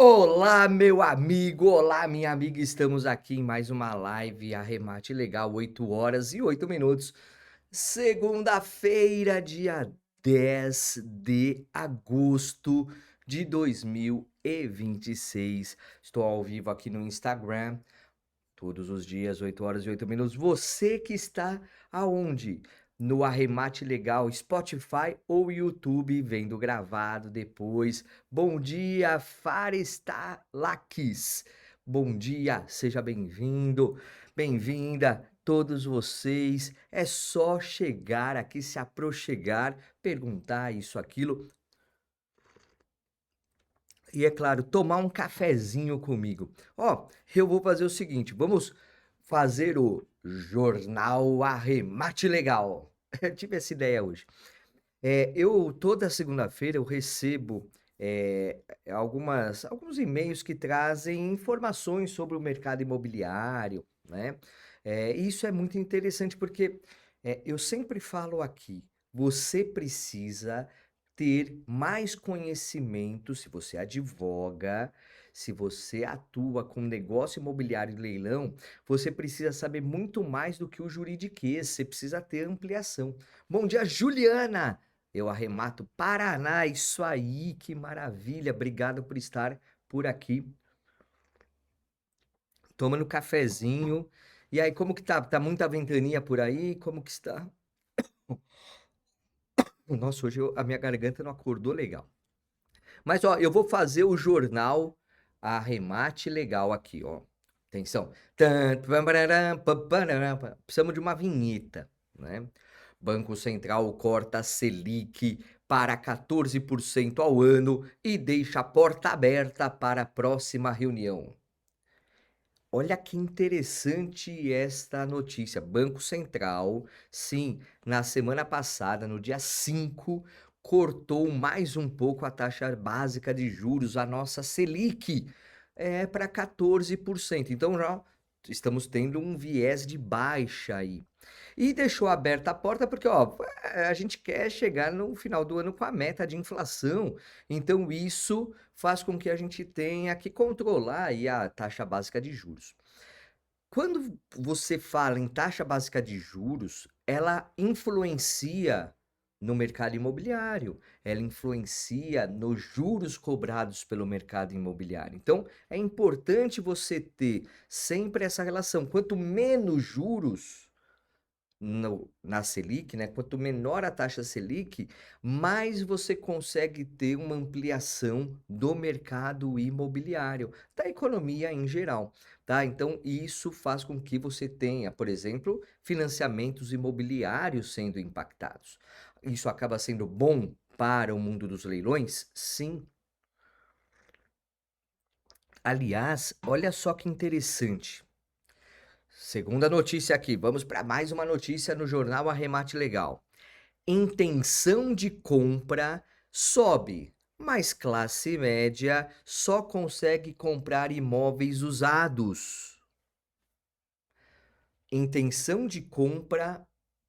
Olá, meu amigo, olá, minha amiga. Estamos aqui em mais uma live Arremate Legal, 8h08. Segunda-feira, dia 10 de agosto de 2026. Estou ao vivo aqui no Instagram, todos os dias, 8h08. Você que está aonde? No Arremate Legal, Spotify ou YouTube, vendo gravado depois. Bom dia, Farestalakis. Bom dia, seja bem-vindo, bem-vinda, todos vocês. É só chegar aqui, se aproxegar, perguntar isso, aquilo. E é claro, tomar um cafezinho comigo. Ó, eu vou fazer o seguinte, vamos fazer o Jornal Arremate Legal. Eu tive essa ideia hoje. Eu toda segunda-feira eu recebo alguns e-mails que trazem informações sobre o mercado imobiliário, né? Isso é muito interessante porque eu sempre falo aqui, você precisa ter mais conhecimento se você advoga, se você atua com negócio imobiliário de leilão, você precisa saber muito mais do que o juridiquês, você precisa ter ampliação. Bom dia, Juliana! Eu arremato Paraná, isso aí, que maravilha. Obrigado por estar por aqui, tomando cafezinho. E aí, como que tá? Tá muita ventania por aí? Como que está? Nossa, hoje a minha garganta não acordou legal. Mas ó, eu vou fazer o jornal Arremate Legal aqui, ó. Atenção. Precisamos de uma vinheta, né? Banco Central corta a Selic para 14% ao ano e deixa a porta aberta para a próxima reunião. Olha que interessante esta notícia. Banco Central, sim, na semana passada, no dia 5, cortou mais um pouco a taxa básica de juros, a nossa Selic, para 14%. Então já estamos tendo um viés de baixa aí. E deixou aberta a porta porque, ó, a gente quer chegar no final do ano com a meta de inflação. Então isso faz com que a gente tenha que controlar aí a taxa básica de juros. Quando você fala em taxa básica de juros, ela influencia no mercado imobiliário, ela influencia nos juros cobrados pelo mercado imobiliário. Então, é importante você ter sempre essa relação. Quanto menos juros na Selic, né? Quanto menor a taxa Selic, mais você consegue ter uma ampliação do mercado imobiliário, da economia em geral, tá? Então, isso faz com que você tenha, por exemplo, financiamentos imobiliários sendo impactados. Isso acaba sendo bom para o mundo dos leilões? Sim. Aliás, olha só que interessante. Segunda notícia aqui, vamos para mais uma notícia no jornal Arremate Legal. Intenção de compra sobe, mas classe média só consegue comprar imóveis usados. Intenção de compra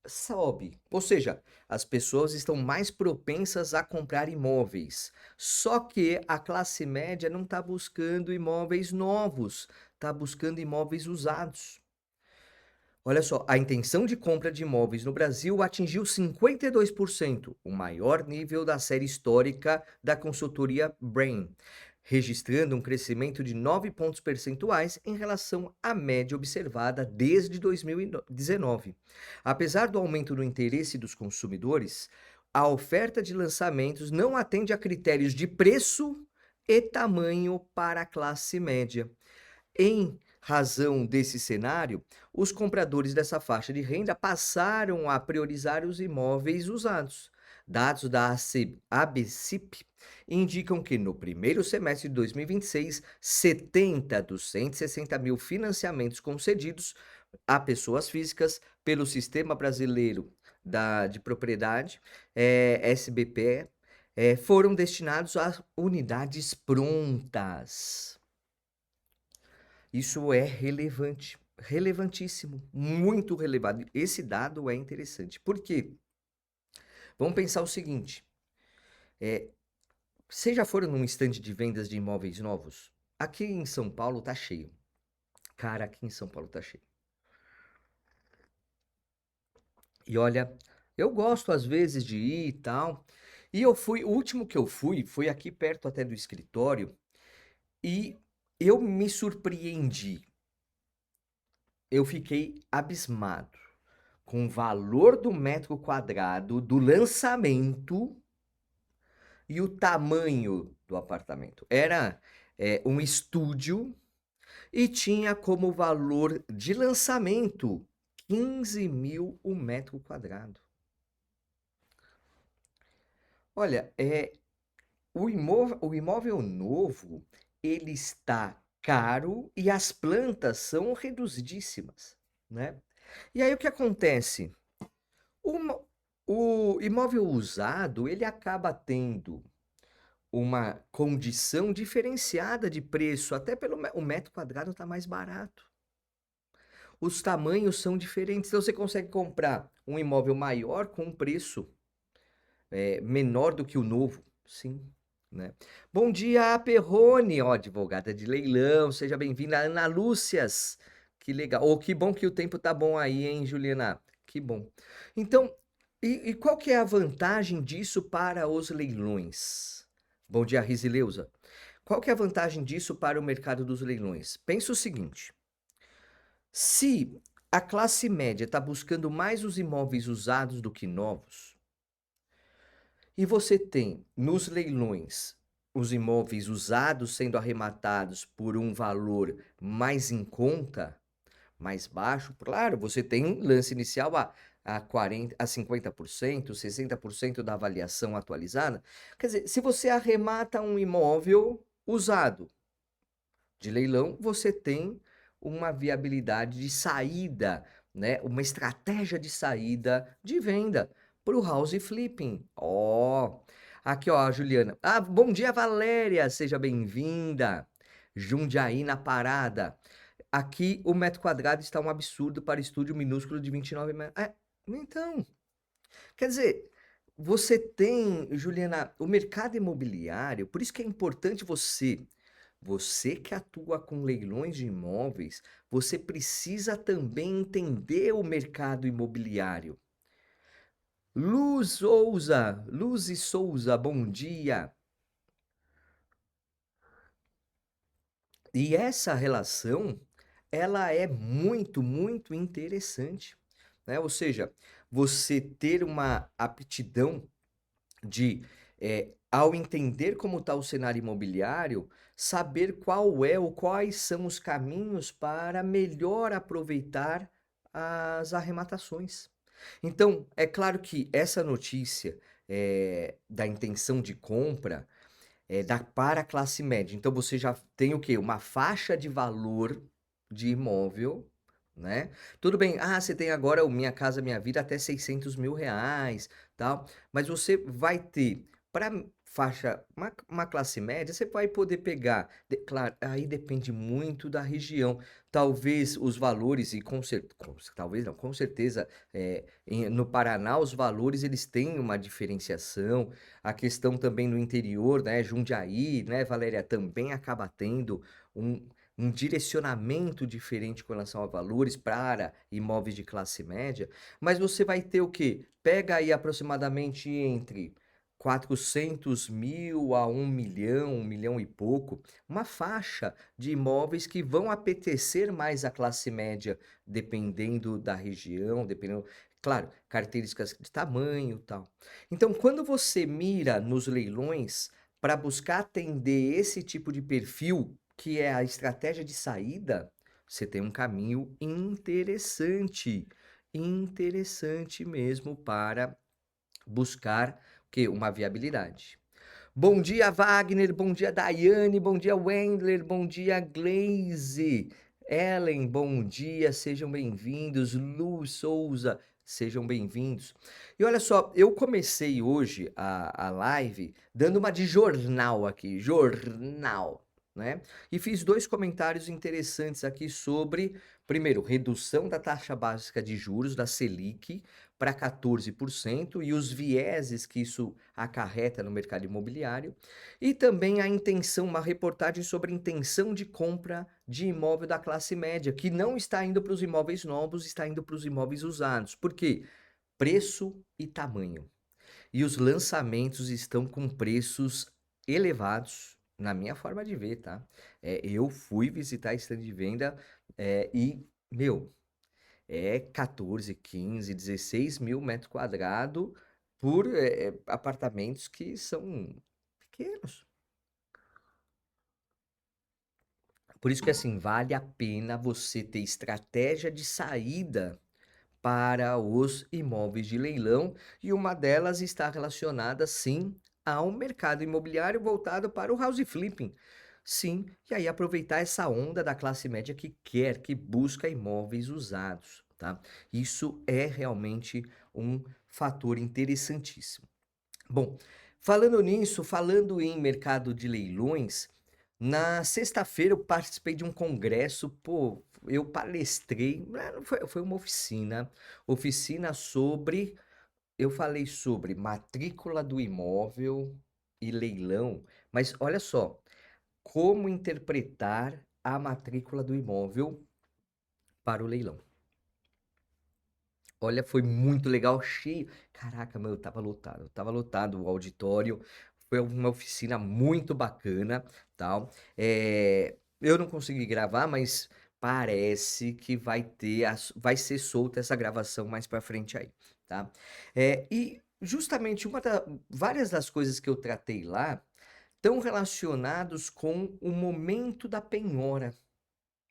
sobe, ou seja, as pessoas estão mais propensas a comprar imóveis. Só que a classe média não está buscando imóveis novos, está buscando imóveis usados. Olha só, a intenção de compra de imóveis no Brasil atingiu 52%, o maior nível da série histórica da consultoria Brain, registrando um crescimento de 9 pontos percentuais em relação à média observada desde 2019. Apesar do aumento no interesse dos consumidores, a oferta de lançamentos não atende a critérios de preço e tamanho para a classe média. Em razão desse cenário, os compradores dessa faixa de renda passaram a priorizar os imóveis usados. Dados da ABCIP indicam que no primeiro semestre de 2026, 70 dos 160 mil financiamentos concedidos a pessoas físicas pelo Sistema Brasileiro de Propriedade, SBPE, foram destinados a unidades prontas. Isso é relevante, relevantíssimo, muito relevante. Esse dado é interessante. Por quê? Vamos pensar o seguinte: Vocês já foram num estande de vendas de imóveis novos? Aqui em São Paulo tá cheio. Cara, aqui em São Paulo tá cheio. E olha, eu gosto às vezes de ir e tal. E o último que eu fui foi aqui perto até do escritório e eu me surpreendi. Eu fiquei abismado com o valor do metro quadrado do lançamento e o tamanho do apartamento. Era um estúdio e tinha como valor de lançamento 15 mil o metro quadrado. Olha, o imóvel novo, ele está caro e as plantas são reduzidíssimas, né? E aí o que acontece? O, o imóvel usado, ele acaba tendo uma condição diferenciada de preço, até o metro quadrado está mais barato. Os tamanhos são diferentes, então você consegue comprar um imóvel maior com um preço menor do que o novo, sim, né? Bom dia, Perrone, ó, advogada de leilão, seja bem-vinda, Ana Lúcias, que legal, que bom que o tempo tá bom aí, hein, Juliana, que bom. Então, e qual que é a vantagem disso para os leilões? Bom dia, Risileuza. Qual que é a vantagem disso para o mercado dos leilões? Pensa o seguinte, se a classe média está buscando mais os imóveis usados do que novos, e você tem nos leilões os imóveis usados sendo arrematados por um valor mais em conta, mais baixo, claro, você tem um lance inicial a 40, a 50%, 60% da avaliação atualizada. Quer dizer, se você arremata um imóvel usado de leilão, você tem uma viabilidade de saída, né? Uma estratégia de saída de venda para o house flipping. Ó, aqui ó, a Juliana. Ah, bom dia, Valéria, seja bem-vinda. Jundiaí na parada. Aqui o metro quadrado está um absurdo para estúdio minúsculo de 29 metros. Então, quer dizer, você tem, Juliana, o mercado imobiliário, por isso que é importante você que atua com leilões de imóveis, você precisa também entender o mercado imobiliário. Luz e Souza, bom dia. E essa relação, ela é muito, muito interessante, né? Ou seja, você ter uma aptidão de, ao entender como está o cenário imobiliário, saber qual é ou quais são os caminhos para melhor aproveitar as arrematações. Então, é claro que essa notícia da intenção de compra para a classe média. Então, você já tem o quê? Uma faixa de valor de imóvel, né? Tudo bem, você tem agora o Minha Casa Minha Vida até 600 mil reais, tal, mas você vai ter, para faixa, uma classe média, você vai poder pegar, claro, aí depende muito da região, talvez os valores, e talvez não, com certeza, no Paraná os valores eles têm uma diferenciação, a questão também no interior, né, Jundiaí, né, Valéria, também acaba tendo um direcionamento diferente com relação a valores para imóveis de classe média, mas você vai ter o quê? Pega aí aproximadamente entre 400 mil a 1 milhão e pouco, uma faixa de imóveis que vão apetecer mais a classe média, dependendo da região, dependendo, claro, características de tamanho e tal. Então, quando você mira nos leilões para buscar atender esse tipo de perfil, que é a estratégia de saída, você tem um caminho interessante, interessante mesmo para buscar o quê? Uma viabilidade. Bom dia, Wagner, bom dia, Daiane, bom dia, Wendler, bom dia, Glaze, Ellen, bom dia, sejam bem-vindos, Lu Souza, sejam bem-vindos. E olha só, eu comecei hoje a live dando uma de jornal aqui, jornal. né? E fiz 2 comentários interessantes aqui sobre, primeiro, redução da taxa básica de juros da Selic para 14% e os vieses que isso acarreta no mercado imobiliário, e também a intenção, uma reportagem sobre a intenção de compra de imóvel da classe média, que não está indo para os imóveis novos, está indo para os imóveis usados. Por quê? Preço e tamanho. E os lançamentos estão com preços elevados, na minha forma de ver, tá? Eu fui visitar stand de venda, e, meu, é 14, 15, 16 mil metros quadrados por apartamentos que são pequenos. Por isso que, assim, vale a pena você ter estratégia de saída para os imóveis de leilão, e uma delas está relacionada, sim, ao mercado imobiliário voltado para o house flipping. Sim, e aí aproveitar essa onda da classe média que quer, que busca imóveis usados, tá? Isso é realmente um fator interessantíssimo. Bom, falando nisso, falando em mercado de leilões, na sexta-feira eu participei de um congresso, pô, eu palestrei, não foi uma oficina sobre, eu falei sobre matrícula do imóvel e leilão, mas olha só, como interpretar a matrícula do imóvel para o leilão. Olha, foi muito legal, cheio. Caraca, meu, tava lotado o auditório. Foi uma oficina muito bacana, tal. Eu não consegui gravar, mas parece que vai ser solta essa gravação mais pra frente aí, tá? E justamente várias das coisas que eu tratei lá estão relacionados com o momento da penhora,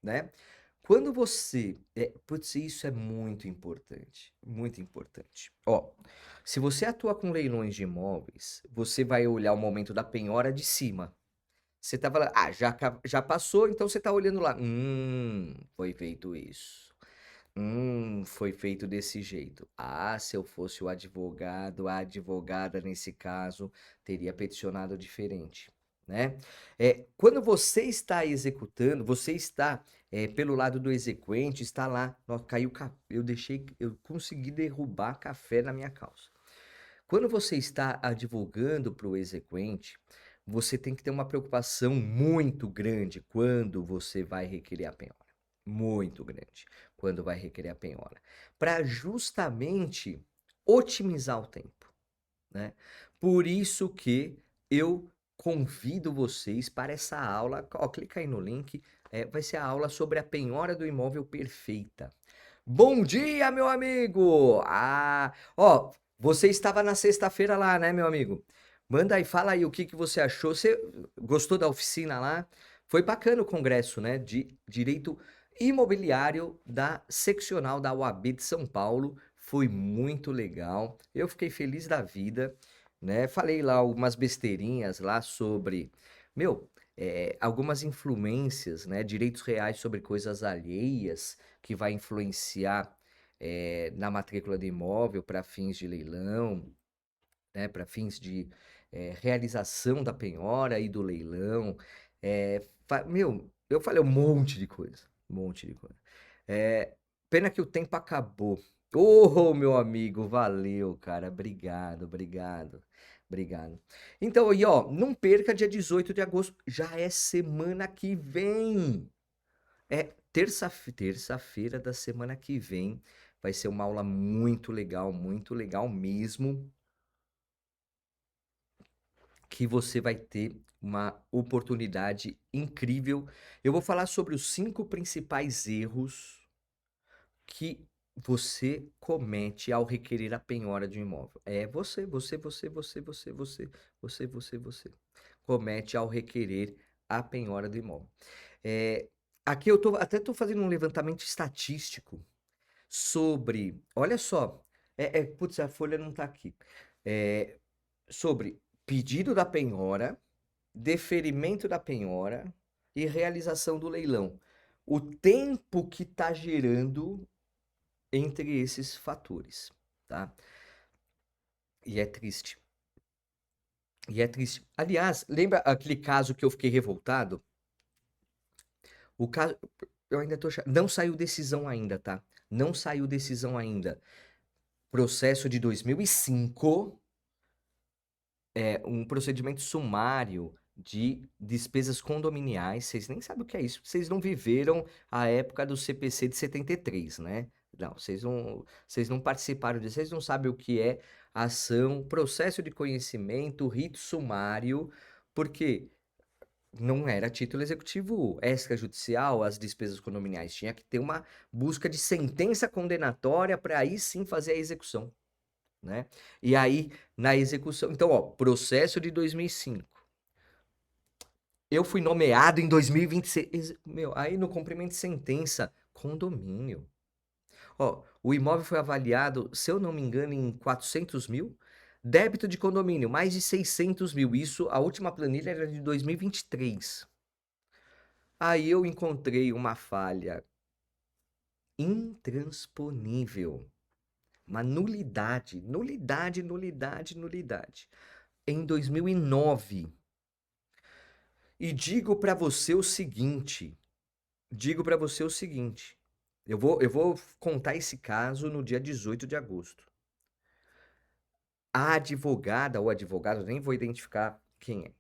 né? Quando você putz, isso é muito importante, muito importante. Ó, se você atua com leilões de imóveis, você vai olhar o momento da penhora de cima. Você estava lá, já passou, então você está olhando lá, foi feito isso. Foi feito desse jeito. Ah, se eu fosse o advogado, a advogada nesse caso, teria peticionado diferente, né? Quando você está executando, você está pelo lado do exequente, está lá, ó, eu consegui derrubar café na minha calça. Quando você está advogando para o exequente, você tem que ter uma preocupação muito grande quando você vai requerer a penhora. Muito grande quando vai requerer a penhora. Para justamente otimizar o tempo, né? Por isso que eu convido vocês para essa aula. Ó, clica aí no link. Vai ser a aula sobre a penhora do imóvel perfeita. Bom dia, meu amigo! Ó, você estava na sexta-feira lá, né, meu amigo? Manda aí, fala aí o que que você achou. Você gostou da oficina lá? Foi bacana o congresso, né, de direito imobiliário da seccional da UAB de São Paulo. Foi muito legal. Eu fiquei feliz da vida, né? Falei lá algumas besteirinhas lá sobre, meu, algumas influências, né, direitos reais sobre coisas alheias que vai influenciar, na matrícula do imóvel para fins de leilão, né, para fins de, realização da penhora e do leilão. Eu falei um monte de coisa, um monte de coisa. Pena que o tempo acabou. Ô, meu amigo, valeu, cara. Obrigado, obrigado, obrigado. Então, e ó, não perca dia 18 de agosto, já é semana que vem. Terça-feira da semana que vem vai ser uma aula muito legal mesmo, que você vai ter uma oportunidade incrível. Eu vou falar sobre os 5 principais erros que você comete ao requerer a penhora de um imóvel. Você comete ao requerer a penhora do imóvel. Eh, Aqui eu tô fazendo um levantamento estatístico sobre, olha só, putz, a folha não tá aqui. Eh, Sobre pedido da penhora, deferimento da penhora e realização do leilão. O tempo que está gerando entre esses fatores, tá? E é triste. E é triste. Aliás, lembra aquele caso que eu fiquei revoltado? O caso eu ainda tô não saiu decisão ainda, tá? Não saiu decisão ainda. Processo de 2005, um procedimento sumário de despesas condominiais, vocês nem sabem o que é isso, vocês não viveram a época do CPC de 73, né. Não, vocês não participaram disso, vocês não sabem o que é ação, processo de conhecimento, rito sumário, porque não era título executivo extrajudicial as despesas condominiais, tinha que ter uma busca de sentença condenatória para aí sim fazer a execução, né. E aí, na execução então, ó, processo de 2005. Eu fui nomeado em 2026. Meu, aí no cumprimento de sentença, condomínio. Ó, o imóvel foi avaliado, se eu não me engano, em 400.000. Débito de condomínio, mais de 600.000. Isso, a última planilha era de 2023. Aí eu encontrei uma falha intransponível. Uma nulidade, nulidade, nulidade, nulidade. Em 2009. E digo para você o seguinte, eu vou contar esse caso no dia 18 de agosto. A advogada ou advogado, nem vou identificar quem é,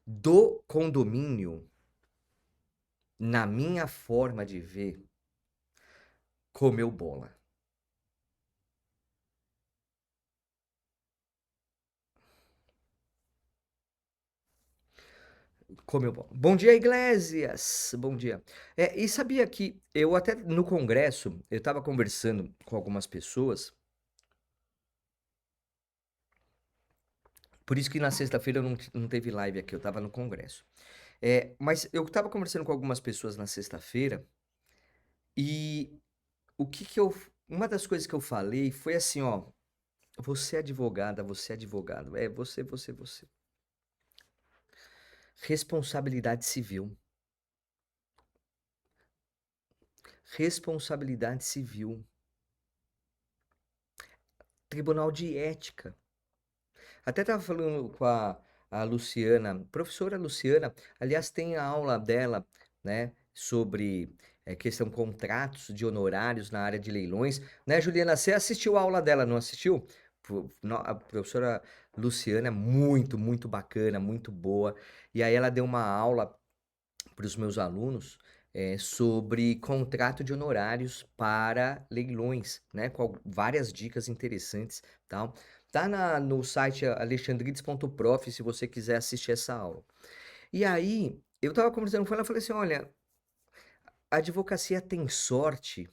do condomínio, na minha forma de ver, comeu bola. Comeu bola. Bom dia, Iglesias. Bom dia. E sabia que eu até no congresso, eu estava conversando com algumas pessoas, por isso que na sexta-feira eu não teve live aqui, eu estava no congresso. Mas eu estava conversando com algumas pessoas na sexta-feira e o que que eu uma das coisas que eu falei foi assim, ó: "Você é advogada, você é advogado, é você, você, você. Responsabilidade civil, responsabilidade civil, tribunal de ética". Até estava falando com a Luciana, professora Luciana, aliás, tem a aula dela, né, sobre, questão contratos de honorários na área de leilões, né, Juliana, você assistiu a aula dela, não assistiu? A professora Luciana é muito, muito bacana, muito boa, e aí ela deu uma aula para os meus alunos, sobre contrato de honorários para leilões, né, com várias dicas interessantes, tal. Tá no site alexandrides.prof se você quiser assistir essa aula. E aí, eu estava conversando com ela, eu falei assim: "Olha, a advocacia tem sorte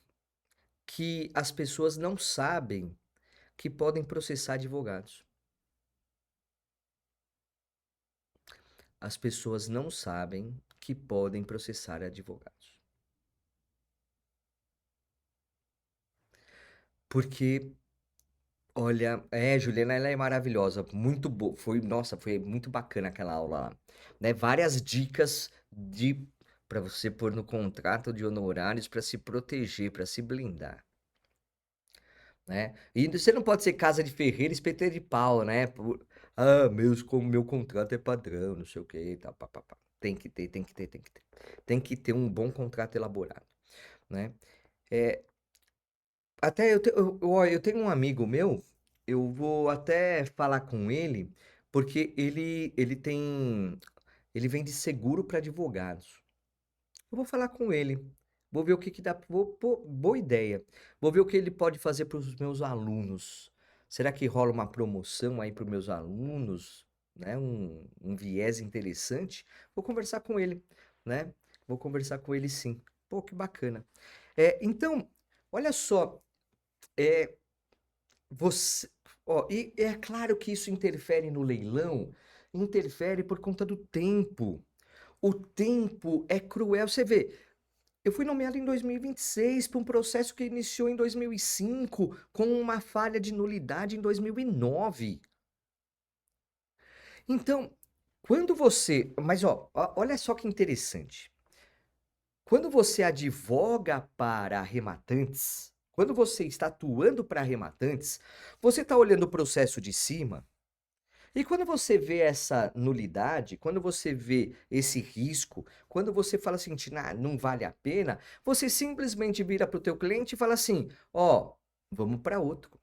que as pessoas não sabem que podem processar advogados. As pessoas não sabem que podem processar advogados. Porque olha, Juliana, ela é maravilhosa, muito boa, foi muito bacana aquela aula lá, né, várias dicas de para você pôr no contrato de honorários para se proteger, para se blindar, né. E você não pode ser casa de ferreiro, espeteiro de pau, né, como meu contrato é padrão, não sei o quê e tal, pá-pá-pá. Tem que ter, tem que ter, tem que ter. Tem que ter um bom contrato elaborado, né. Eh Até eu tenho um amigo meu, eu vou até falar com ele, porque ele vende seguro para advogados. Eu vou falar com ele, vou ver o que que dá, boa ideia. Vou ver o que ele pode fazer para os meus alunos. Será que rola uma promoção aí para os meus alunos, né, um viés interessante? Vou conversar com ele, né, vou conversar com ele sim. Pô, que bacana. Então, olha só, eh você e é claro que isso interfere no leilão, interfere por conta do tempo. O tempo é cruel. Você vê, eu fui nomeado em 2026 para um processo que iniciou em 2005, com uma falha de nulidade em 2009. Então, quando você mas olha só que interessante. Quando você advoga para arrematantes, quando você está atuando para arrematantes, você está olhando o processo de cima. E quando você vê essa nulidade, quando você vê esse risco, quando você fala assim, não vale a pena", você simplesmente vira para o teu cliente e fala assim: "Ó, vamos para outro.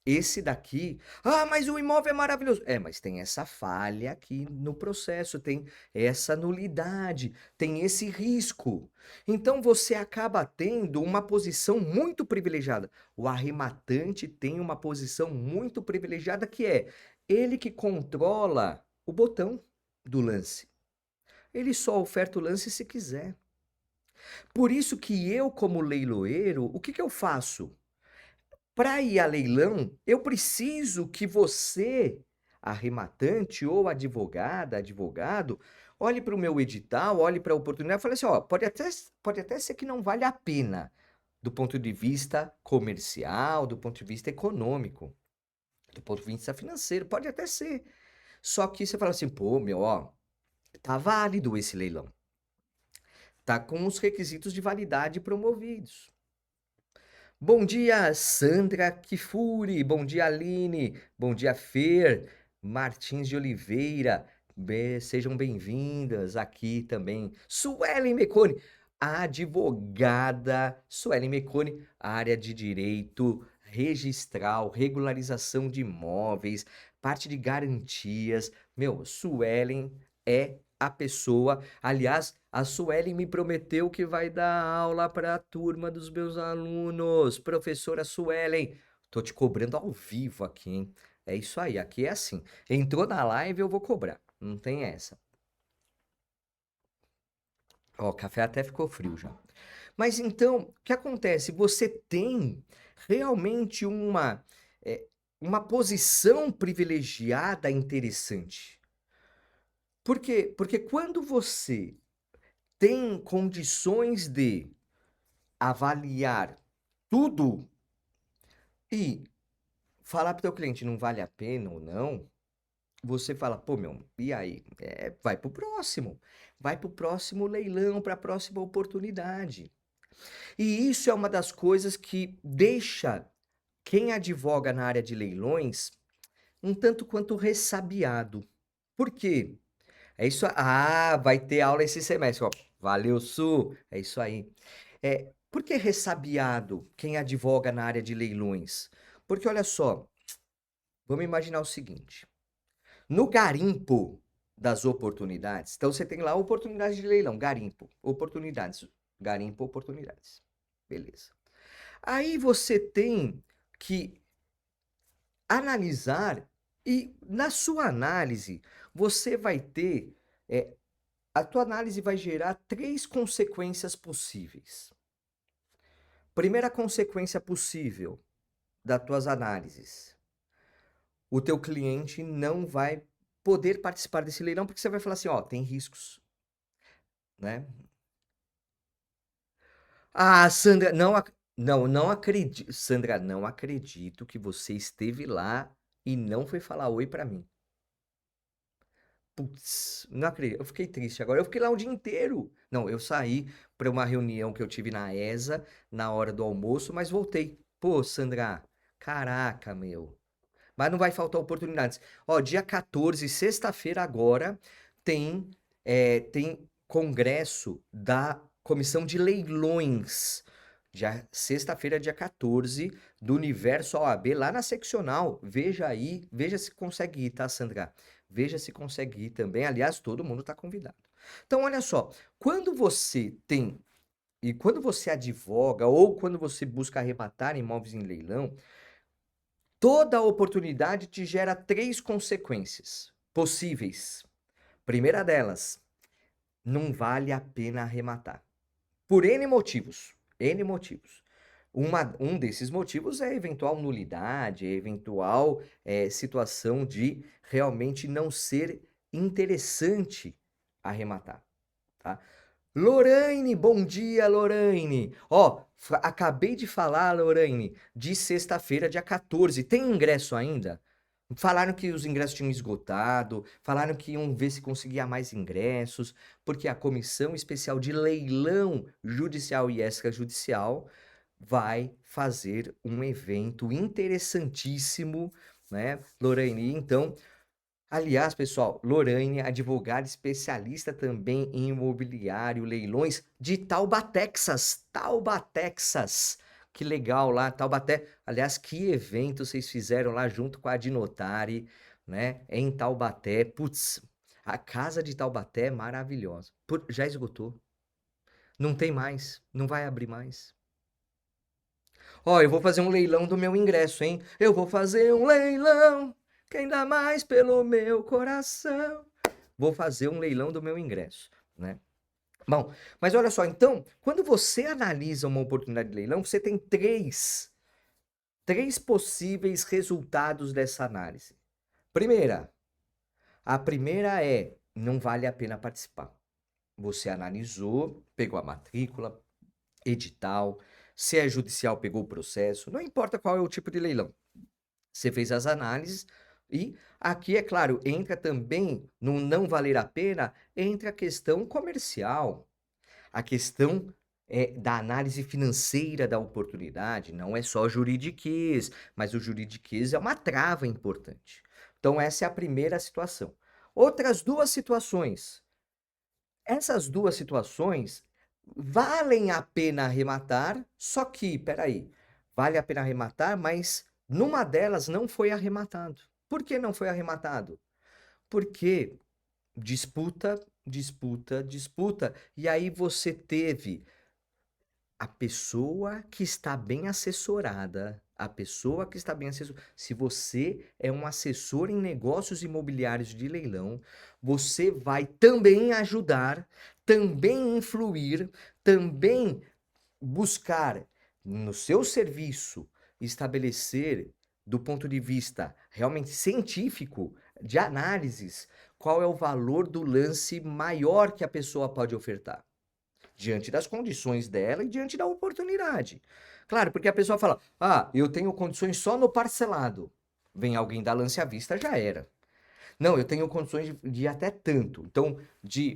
Esse daqui, ah, mas o imóvel é maravilhoso. É, mas tem essa falha aqui no processo, tem essa nulidade, tem esse risco. Então você acaba tendo uma posição muito privilegiada. O arrematante tem uma posição muito privilegiada que é ele que controla o botão do lance. Ele só oferta o lance se quiser. Por isso que eu, como leiloeiro, o que que eu faço? Para ir a leilão, eu preciso que você, arrematante ou advogada, advogado, olhe para o meu edital, olhe para a oportunidade e fale assim: ó, pode até ser que não vale a pena, do ponto de vista comercial, do ponto de vista econômico, do ponto de vista financeiro, pode até ser. Só que você fala assim: pô, meu, ó, tá válido esse leilão, tá com os requisitos de validade promovidos. Bom dia, Sandra Kifuri. Bom dia, Aline. Bom dia, Fer. Martins de Oliveira. Sejam bem-vindas aqui também. Suelen Mecone, a advogada Suelen Mecone, área de direito registral, regularização de imóveis, parte de garantias. Meu, Suelen é a pessoa. Aliás, a Suelen me prometeu que vai dar aula para a turma dos meus alunos. Professora Suelen, tô te cobrando ao vivo aqui, hein? É isso aí, aqui é assim. Entrou na live, eu vou cobrar. Não tem essa. Ó, o café até ficou frio já. Mas então, o que acontece? Você tem realmente é, uma posição privilegiada interessante. Por quê? Porque quando você tem condições de avaliar tudo e falar para o teu cliente não vale a pena ou não, você fala, pô, meu, e aí? Vai pro próximo leilão, para a próxima oportunidade. E isso é uma das coisas que deixa quem advoga na área de leilões um tanto quanto ressabiado. Por quê? É isso. Ah, vai ter aula esse semestre. Ó. Valeu, Su. É isso aí. Por que ressabiado quem advoga na área de leilões? Porque olha só, vamos imaginar o seguinte: no garimpo das oportunidades, então você tem lá oportunidades de leilão, garimpo, oportunidades, garimpo, oportunidades. Beleza. Aí você tem que analisar e na sua análise você vai ter é, a tua análise vai gerar três consequências possíveis. Primeira consequência possível das tuas análises: o teu cliente não vai poder participar desse leilão porque você vai falar assim, ó, tem riscos, né? Ah, Sandra, não acredito, Sandra, não acredito que você esteve lá e não foi falar oi pra mim. Putz, não acredito. Eu fiquei triste agora. Eu fiquei lá o dia inteiro. Não, eu saí para uma reunião que eu tive na ESA na hora do almoço, mas voltei. Pô, Sandra, caraca, meu. Mas não vai faltar oportunidades. Ó, dia 14, sexta-feira agora, tem congresso da Comissão de Leilões. Sexta-feira, dia 14, do Universo OAB, lá na seccional. Veja aí, veja se consegue ir, tá, Sandra? Veja se consegue ir também. Aliás, todo mundo está convidado. Então, olha só, quando você tem e quando você advoga ou quando você busca arrematar imóveis em leilão, toda oportunidade te gera três consequências possíveis. Primeira delas, não vale a pena arrematar. Por N motivos. N motivos. Um desses motivos é a eventual nulidade, a eventual situação de realmente não ser interessante arrematar. Tá? Lorraine, bom dia, Lorraine. Ó, acabei de falar, Lorraine, de sexta-feira, dia 14. Tem ingresso ainda? Falaram que os ingressos tinham esgotado, falaram que iam ver se conseguia mais ingressos, porque a Comissão Especial de Leilão Judicial e Extrajudicial vai fazer um evento interessantíssimo, né, Lorraine? Então, Aliás, pessoal, Lorane, advogada especialista também em imobiliário, leilões de Taubaté, Texas. Taubaté, Texas. Que legal lá, Taubaté. Aliás, que evento vocês fizeram lá junto com a Dinotari, né? Em Taubaté. Putz, a casa de Taubaté é maravilhosa. Já esgotou. Não tem mais, não vai abrir mais. Ó, eu vou fazer um leilão do meu ingresso, hein? Eu vou fazer um leilão, quem dá mais pelo meu coração. Vou fazer um leilão do meu ingresso, né? Bom, mas olha só, então, quando você analisa uma oportunidade de leilão, você tem três possíveis resultados dessa análise. A primeira é, não vale a pena participar. Você analisou, pegou a matrícula, edital, se é judicial, pegou o processo, não importa qual é o tipo de leilão. Você fez as análises e aqui, é claro, entra também no não valer a pena, entra a questão comercial, a questão da análise financeira da oportunidade, não é só juridiquês, mas o juridiquês é uma trava importante. Então, essa é a primeira situação. Outras duas situações. Essas duas situações valem a pena arrematar, só que, peraí, vale a pena arrematar, mas numa delas não foi arrematado. Por que não foi arrematado? Porque disputa, disputa, disputa. E aí você teve a pessoa que está bem assessorada, a pessoa que está bem assessorada. Se você é um assessor em negócios imobiliários de leilão, você vai também ajudar, também influir, também buscar no seu serviço estabelecer, do ponto de vista realmente científico, de análises, qual é o valor do lance maior que a pessoa pode ofertar diante das condições dela e diante da oportunidade. Claro, porque a pessoa fala: "Ah, eu tenho condições só no parcelado". Vem alguém dar lance à vista, já era. Não, eu tenho condições de ir até tanto. Então,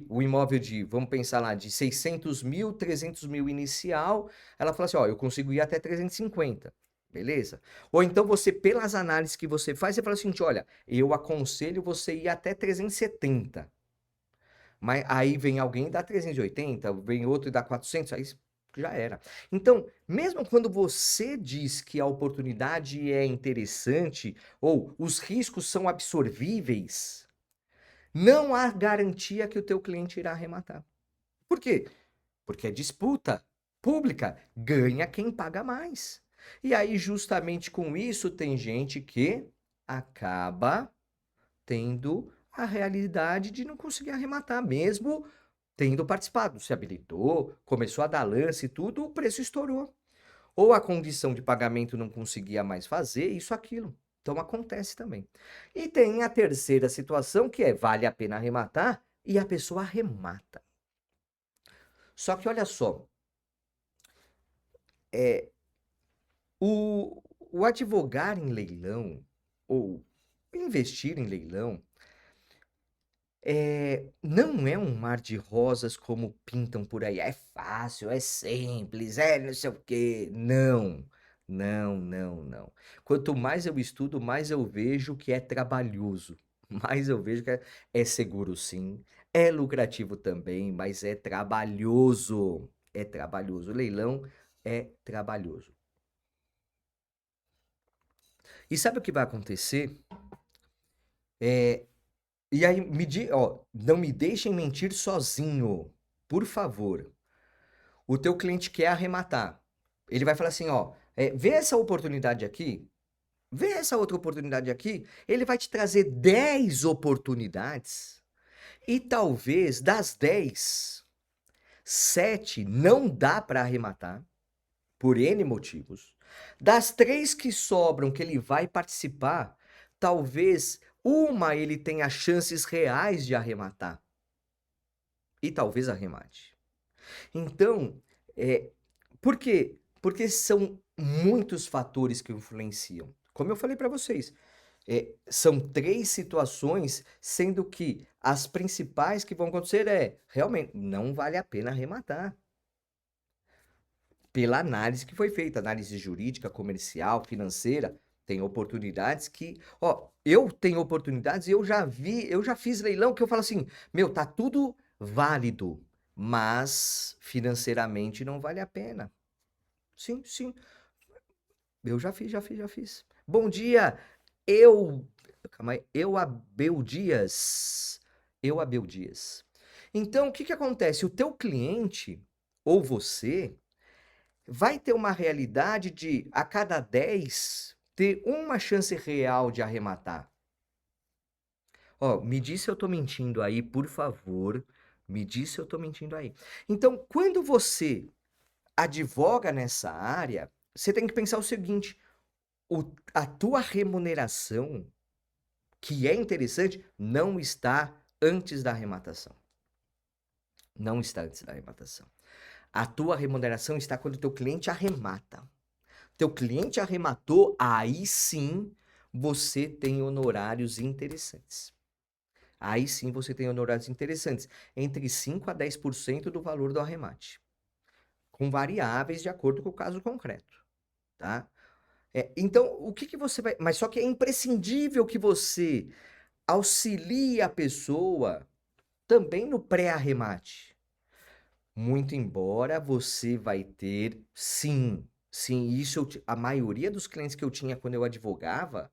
o imóvel de, vamos pensar lá, de 600.000, 300.000 inicial, ela fala assim: ó, eu consigo ir até 350. Beleza? Ou então você, pelas análises que você faz, você fala assim: olha, eu aconselho você ir até 370. Mas aí vem alguém e dá 380, vem outro e dá 400, aí já era. Então, mesmo quando você diz que a oportunidade é interessante ou os riscos são absorvíveis, não há garantia que o teu cliente irá arrematar. Por quê? Porque é disputa pública, ganha quem paga mais. E aí, justamente com isso, tem gente que acaba tendo a realidade de não conseguir arrematar, mesmo tendo participado. Se habilitou, começou a dar lance e tudo, o preço estourou. Ou a condição de pagamento não conseguia mais fazer, isso, aquilo. Então acontece também. E tem a terceira situação, que é vale a pena arrematar, e a pessoa arremata. Só que olha só, o advogar em leilão, ou investir em leilão, não é um mar de rosas como pintam por aí. É fácil, é simples, é não sei o quê. Não, não, não, não. Quanto mais eu estudo, mais eu vejo que é trabalhoso. Mais eu vejo que é seguro, sim. É lucrativo também, mas é trabalhoso. É trabalhoso. O leilão é trabalhoso. E sabe o que vai acontecer? E aí, ó, não me deixem mentir sozinho, por favor. O teu cliente quer arrematar. Ele vai falar assim, ó, vê essa oportunidade aqui, vê essa outra oportunidade aqui. Ele vai te trazer 10 oportunidades e talvez das 10, 7 não dá para arrematar, por N motivos. Das 3 que sobram que ele vai participar, talvez uma ele tenha chances reais de arrematar. E talvez arremate. Então, por quê? Porque são muitos fatores que influenciam. Como eu falei para vocês, são 3 situações, sendo que as principais que vão acontecer realmente, não vale a pena arrematar. Pela análise que foi feita, análise jurídica, comercial, financeira, Tem oportunidades que, ó, eu tenho oportunidades e eu já fiz leilão que eu falo assim, meu, tá tudo válido, mas financeiramente não vale a pena. Sim, sim, eu já fiz, já fiz, já fiz. Bom dia, eu, calma aí, eu Abel Dias, eu Abel Dias. Então, o que que acontece? O teu cliente ou você vai ter uma realidade de, a cada 10 ter uma chance real de arrematar. Ó, me diz se eu tô mentindo aí, por favor. Me diz se eu tô mentindo aí. Então, quando você advoga nessa área, você tem que pensar o seguinte: a tua remuneração, que é interessante, não está antes da arrematação. Não está antes da arrematação. A tua remuneração está quando o teu cliente arremata. Teu cliente arrematou, aí sim você tem honorários interessantes. Aí sim você tem honorários interessantes, entre 5 a 10% do valor do arremate, com variáveis de acordo com o caso concreto, tá? Então, o que que você vai. Mas só que é imprescindível que você auxilie a pessoa também no pré-arremate. Muito embora você vai ter, sim, sim, isso a maioria dos clientes que eu tinha quando eu advogava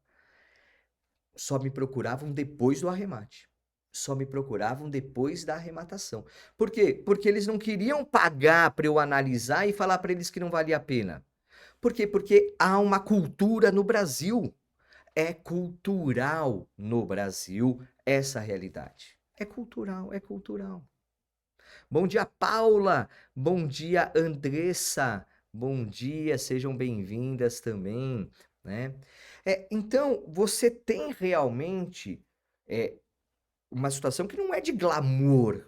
só me procuravam depois do arremate. Só me procuravam depois da arrematação. Por quê? Porque eles não queriam pagar para eu analisar e falar para eles que não valia a pena. Por quê? Porque há uma cultura no Brasil. É cultural no Brasil essa realidade. É cultural, é cultural. Bom dia, Paula. Bom dia, Andressa. Bom dia, sejam bem-vindas também, né? Então, você tem realmente é, uma situação que não é de glamour,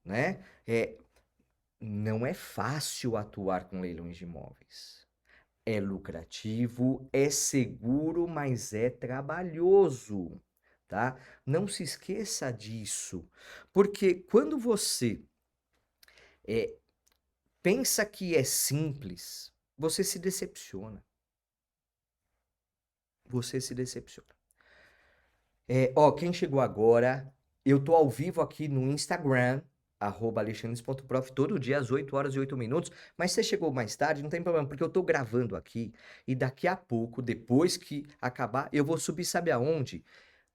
né? É, não é fácil atuar com leilões de imóveis. É lucrativo, é seguro, mas é trabalhoso, tá? Não se esqueça disso, porque quando você é, pensa que é simples, você se decepciona. Você se decepciona. Ó, quem chegou agora, eu tô ao vivo aqui no Instagram, @alexandres.prof, todo dia às 8 horas e 8 minutos, mas você chegou mais tarde, não tem problema, porque eu tô gravando aqui e daqui a pouco, depois que acabar, eu vou subir, sabe aonde?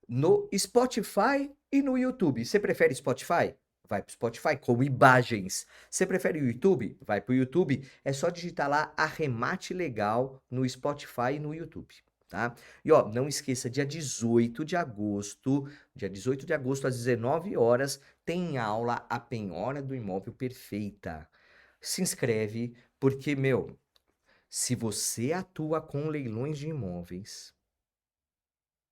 No Spotify e no YouTube. Você prefere Spotify? Vai para o Spotify com imagens. Você prefere o YouTube? Vai para o YouTube. É só digitar lá Arremate Legal no Spotify e no YouTube, tá? E ó, não esqueça, dia 18 de agosto às 19 horas, tem aula A Penhora do Imóvel Perfeita. Se inscreve, porque, meu, se você atua com leilões de imóveis,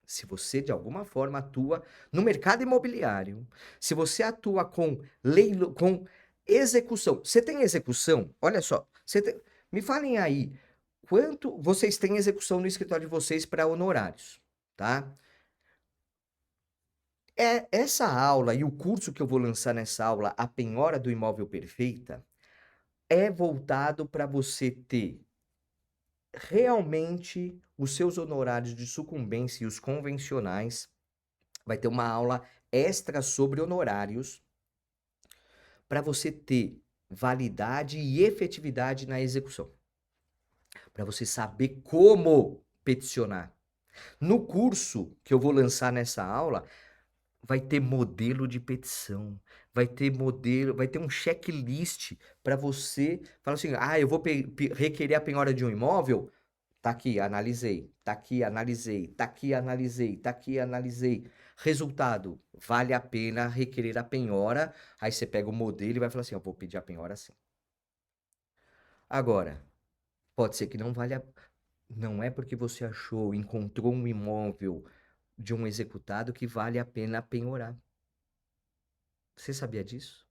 se você de alguma forma atua no mercado imobiliário, se você atua com com execução, você tem execução? Olha só, me falem aí, quanto vocês têm execução no escritório de vocês para honorários, tá? Essa aula e o curso que eu vou lançar nessa aula, A Penhora do Imóvel Perfeita, é voltado para você ter realmente os seus honorários de sucumbência e os convencionais. Vai ter uma aula extra sobre honorários para você ter validade e efetividade na execução, para você saber como peticionar. No curso que eu vou lançar nessa aula, vai ter modelo de petição, vai ter modelo, vai ter um checklist para você falar assim: "Ah, eu vou requerer a penhora de um imóvel, tá aqui, analisei. Tá aqui, analisei. Tá aqui, analisei. Tá aqui, analisei. Resultado: vale a pena requerer a penhora". Aí você pega o modelo e vai falar assim: "Eu vou pedir a penhora sim". Agora, pode ser que não valha. Não é porque você achou, encontrou um imóvel de um executado que vale a pena penhorar. Você sabia disso?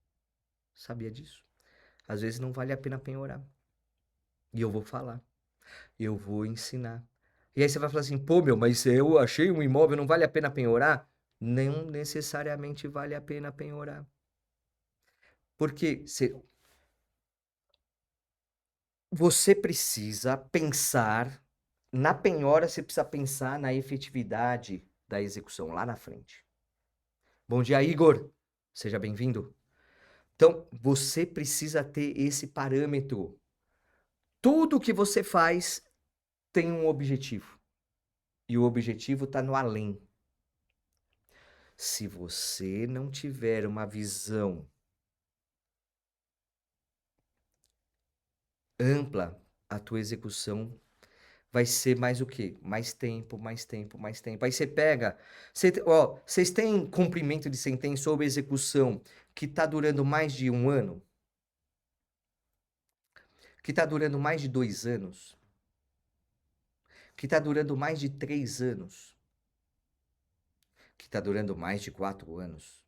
Sabia disso? Às vezes não vale a pena penhorar. E eu vou falar. Eu vou ensinar. E aí você vai falar assim, pô, meu, mas se eu achei um imóvel, não vale a pena penhorar? Não necessariamente vale a pena penhorar. Porque você precisa pensar Na penhora, você precisa pensar na efetividade da execução lá na frente. Bom dia, Igor. Seja bem-vindo. Então, você precisa ter esse parâmetro. Tudo que você faz tem um objetivo. E o objetivo está no além. Se você não tiver uma visão ampla, a tua execução vai ser mais o quê? Mais tempo, mais tempo, mais tempo. Aí você pega, vocês têm cumprimento de sentença ou execução que está durando mais de 1 ano? Que está durando mais de 2 anos? Que está durando mais de 3 anos? Que está durando mais de 4 anos?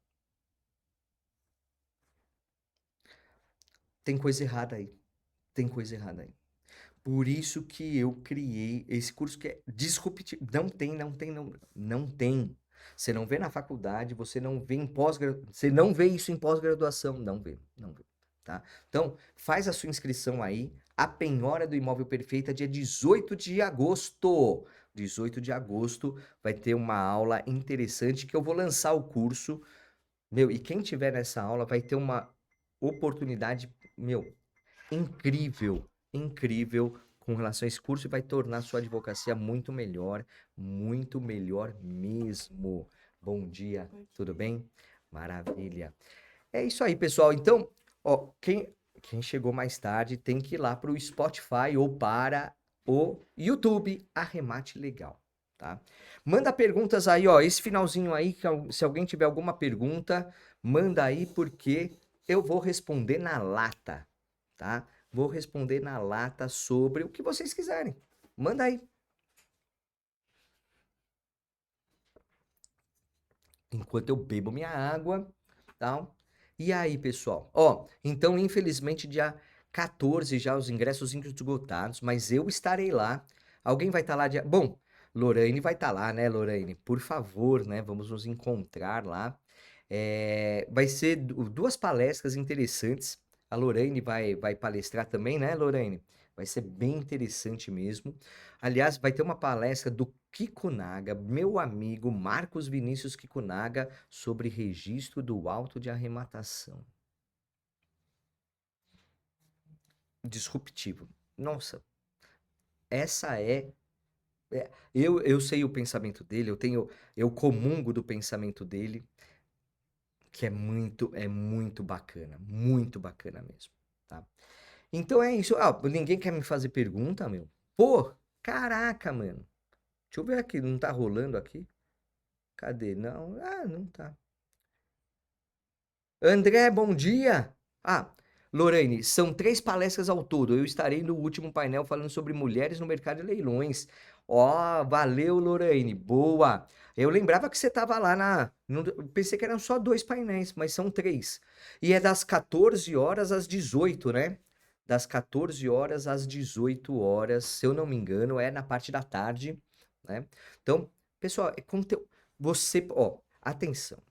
Tem coisa errada aí. Tem coisa errada aí. Por isso que eu criei esse curso que é disruptivo. Não tem. Você não vê na faculdade, você não vê em pós-graduação, você não vê isso em pós-graduação, não vê, tá? Então, faz a sua inscrição aí, a penhora do Imóvel Perfeita, dia 18 de agosto. 18 de agosto vai ter uma aula interessante que eu vou lançar o curso, meu, e quem tiver nessa aula vai ter uma oportunidade, meu, incrível, incrível com relação a esse curso e vai tornar sua advocacia muito melhor mesmo. Bom dia, tudo bem? Maravilha. É isso aí, pessoal. Então, ó, quem chegou mais tarde tem que ir lá para o Spotify ou para o YouTube Arremate Legal, tá? Manda perguntas aí, ó. Esse finalzinho aí, se alguém tiver alguma pergunta, manda aí porque eu vou responder na lata, tá? Vou responder na lata sobre o que vocês quiserem. Manda aí. Enquanto eu bebo minha água, tá? E aí, pessoal? Ó, então, infelizmente, dia 14 já os ingressos esgotados, mas eu estarei lá. Alguém vai estar lá dia... Bom, Lorraine vai estar lá, né, Lorraine? Por favor, né? Vamos nos encontrar lá. Vai ser duas palestras interessantes. A Lorraine vai palestrar também, né, Lorraine? Vai ser bem interessante mesmo. Aliás, vai ter uma palestra do Kikunaga, meu amigo Marcos Vinícius Kikunaga, sobre registro do auto de arrematação. Disruptivo. Nossa, essa eu sei o pensamento dele, eu comungo do pensamento dele, que é muito bacana mesmo, tá? Então é isso. Ah, ninguém quer me fazer pergunta, meu? Pô, caraca, mano. Deixa eu ver aqui, não tá rolando aqui? Cadê? Não, não tá. André, bom dia. Ah, Lorraine, são 3 palestras ao todo. Eu estarei no último painel falando sobre mulheres no mercado de leilões. Ó, valeu, Lorraine. Boa. Eu lembrava que você estava lá pensei que eram só 2 painéis, mas são 3. E é das 14 horas às 18, né? Das 14 horas às 18 horas, se eu não me engano, é na parte da tarde, né? Então, pessoal, você, ó, atenção.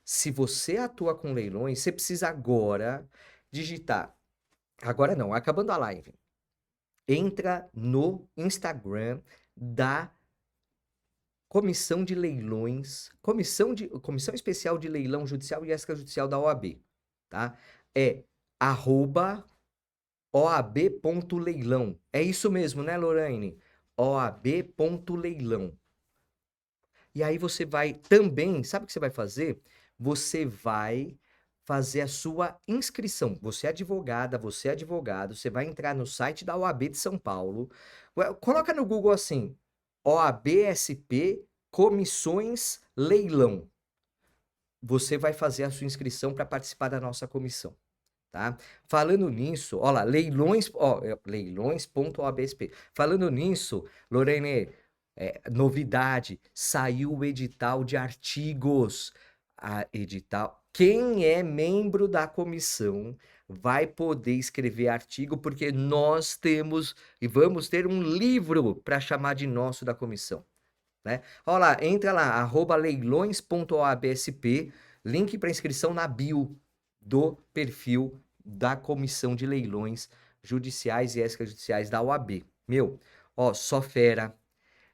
Se você atua com leilões, você precisa agora digitar. Agora não, acabando a live. Entra no Instagram da Comissão de Leilões, Comissão Especial de Leilão Judicial e Extrajudicial da OAB, tá? É @oab.leilão. É isso mesmo, né, Lorraine? oab.leilão. E aí você vai também, sabe o que você vai fazer? Você vai fazer a sua inscrição. Você é advogada, você é advogado, você vai entrar no site da OAB de São Paulo. Coloca no Google assim: OAB-SP Comissões Leilão. Você vai fazer a sua inscrição para participar da nossa comissão, tá? Falando nisso, ó lá, leilões, ó, leilões.oabsp. Falando nisso, Lorene, novidade, saiu o edital de artigos. Edital. Quem é membro da comissão vai poder escrever artigo, porque nós temos e vamos ter um livro para chamar de nosso da comissão, né? Olha lá, entra lá, @leilões.oabsp, link para inscrição na bio do perfil da Comissão de Leilões Judiciais e Extrajudiciais da OAB. Meu, Ó, só fera,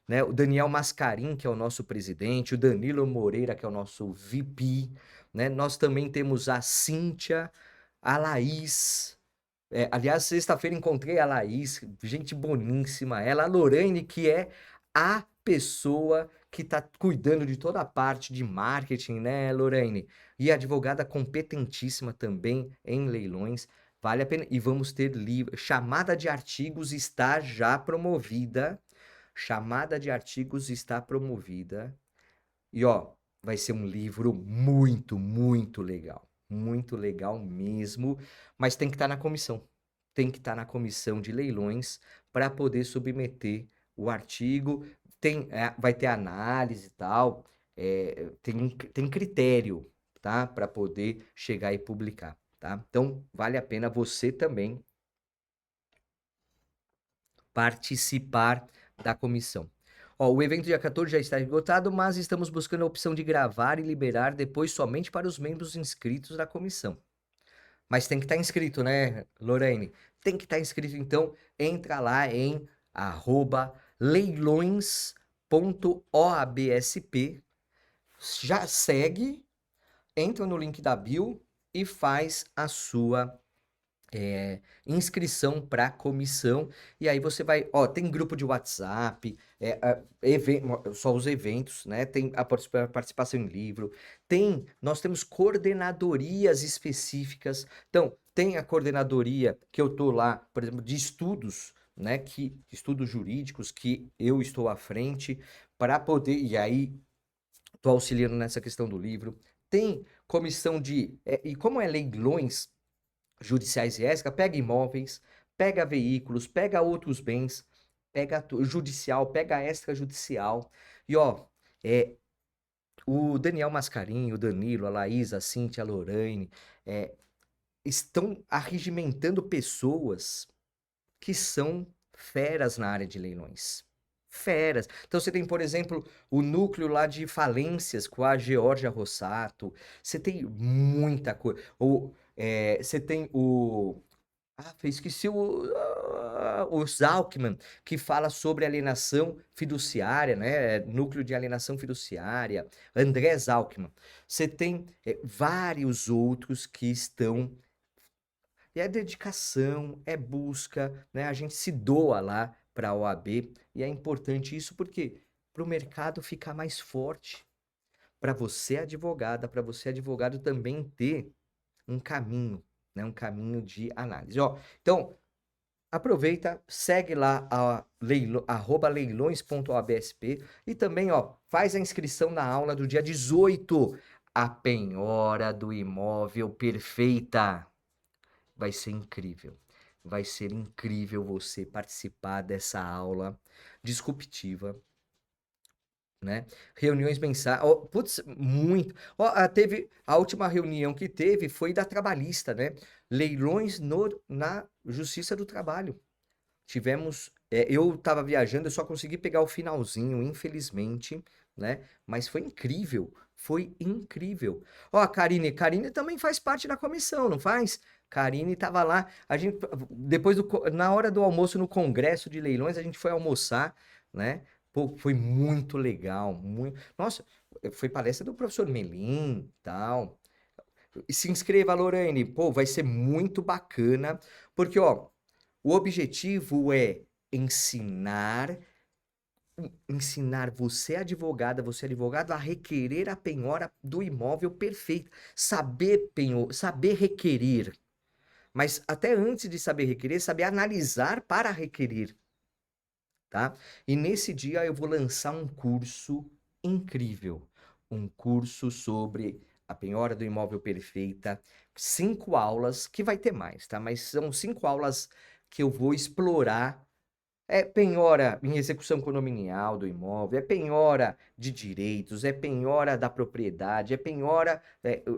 né, o Daniel Mascarim, que é o nosso presidente, o Danilo Moreira, que é o nosso VP, né, nós também temos a Cíntia, a Laís, aliás, sexta-feira encontrei a Laís, gente boníssima, ela, a Lorraine, que é a pessoa que está cuidando de toda a parte de marketing, né, Lorraine? E advogada competentíssima também em leilões, vale a pena. E vamos ter livro, chamada de artigos está já promovida, chamada de artigos está promovida, e ó, vai ser um livro muito, muito legal mesmo, mas tem que estar na comissão. Tem que estar na comissão de leilões para poder submeter o artigo. Vai ter análise e tal, tem critério, tá? Para poder chegar e publicar, tá? Então, vale a pena você também participar da comissão. Ó, o evento dia 14 já está esgotado, mas estamos buscando a opção de gravar e liberar depois somente para os membros inscritos da comissão. Mas tem que estar inscrito, né, Lorraine? Tem que estar inscrito, então entra lá em @leilões.oabsp, já segue, entra no link da bio e faz a sua inscrição para comissão, e aí você vai, ó, tem grupo de WhatsApp, só os eventos, né? Tem a participação em livro, nós temos coordenadorias específicas. Então, tem a coordenadoria que eu tô lá, por exemplo, de estudos, né? Estudos jurídicos que eu estou à frente para poder, e aí tô auxiliando nessa questão do livro. Tem comissão e como é leilões judiciais e extra, pega imóveis, pega veículos, pega outros bens, pega judicial, pega extrajudicial. E ó, é, o Daniel Mascarim, o Danilo, a Laís, a Cíntia, a Lorraine, estão arregimentando pessoas que são feras na área de leilões. Feras. Então você tem, por exemplo, o núcleo lá de falências com a Georgia Rossato. Você tem muita coisa. Você tem esqueci o Zalkman, que fala sobre alienação fiduciária, né? Núcleo de alienação fiduciária. André Zalkman. Você tem vários outros que estão. E é dedicação, é busca, né? A gente se doa lá para a OAB e é importante isso porque para o mercado ficar mais forte, para você advogada, para você advogado também ter um caminho, né? Um caminho de análise. Ó, então, aproveita, segue lá @leilões.obsp e também, ó, faz a inscrição na aula do dia 18, a penhora do imóvel perfeita. Vai ser incrível. Vai ser incrível você participar dessa aula disruptiva, né? Reuniões mensais. Ó, putz, muito. Ó, teve a última reunião que teve foi da trabalhista, né? Leilões na Justiça do Trabalho. Tivemos. Eu estava viajando, eu só consegui pegar o finalzinho, infelizmente, né? Mas foi incrível. Foi incrível. Ó, a Karine também faz parte da comissão, não faz? Karine estava lá. A gente, depois na hora do almoço no Congresso de Leilões, a gente foi almoçar, né? Pô, foi muito legal. Muito... Nossa, foi palestra do professor Melim, tal. E se inscreva, Lorraine. Pô, vai ser muito bacana, porque, ó. O objetivo é ensinar você advogado, a requerer a penhora do imóvel perfeito. Saber requerer. Mas até antes de saber requerer, saber analisar para requerer, tá? E nesse dia eu vou lançar um curso incrível. Um curso sobre a penhora do imóvel perfeita. 5 aulas, que vai ter mais, tá? Mas são 5 aulas que eu vou explorar. Penhora em execução condominial do imóvel, é penhora de direitos, é penhora da propriedade, é penhora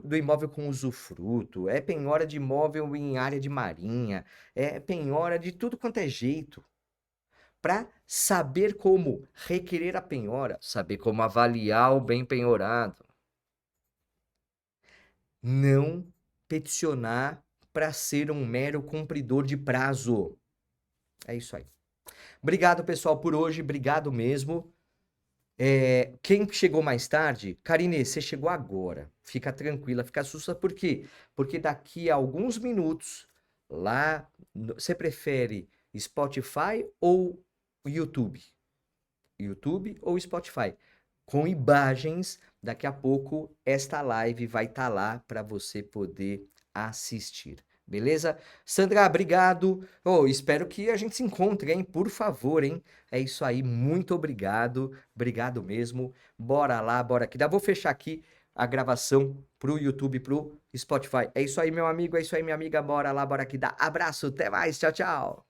do imóvel com usufruto, é penhora de imóvel em área de marinha, é penhora de tudo quanto é jeito. Para saber como requerer a penhora, saber como avaliar o bem penhorado. Não peticionar para ser um mero cumpridor de prazo. É isso aí. Obrigado, pessoal, por hoje. Obrigado mesmo. Quem chegou mais tarde, Karine, você chegou agora. Fica tranquila, fica assustada. Por quê? Porque daqui a alguns minutos, lá, você prefere Spotify ou YouTube? YouTube ou Spotify? Com imagens, daqui a pouco esta live vai estar lá para você poder assistir. Beleza? Sandra, obrigado. Oh, espero que a gente se encontre, hein? Por favor, hein? É isso aí, muito obrigado. Obrigado mesmo. Bora lá, bora aqui. Vou fechar aqui a gravação pro YouTube, pro Spotify. É isso aí, meu amigo, é isso aí, minha amiga. Bora lá, bora aqui. Dá abraço, até mais. Tchau, tchau.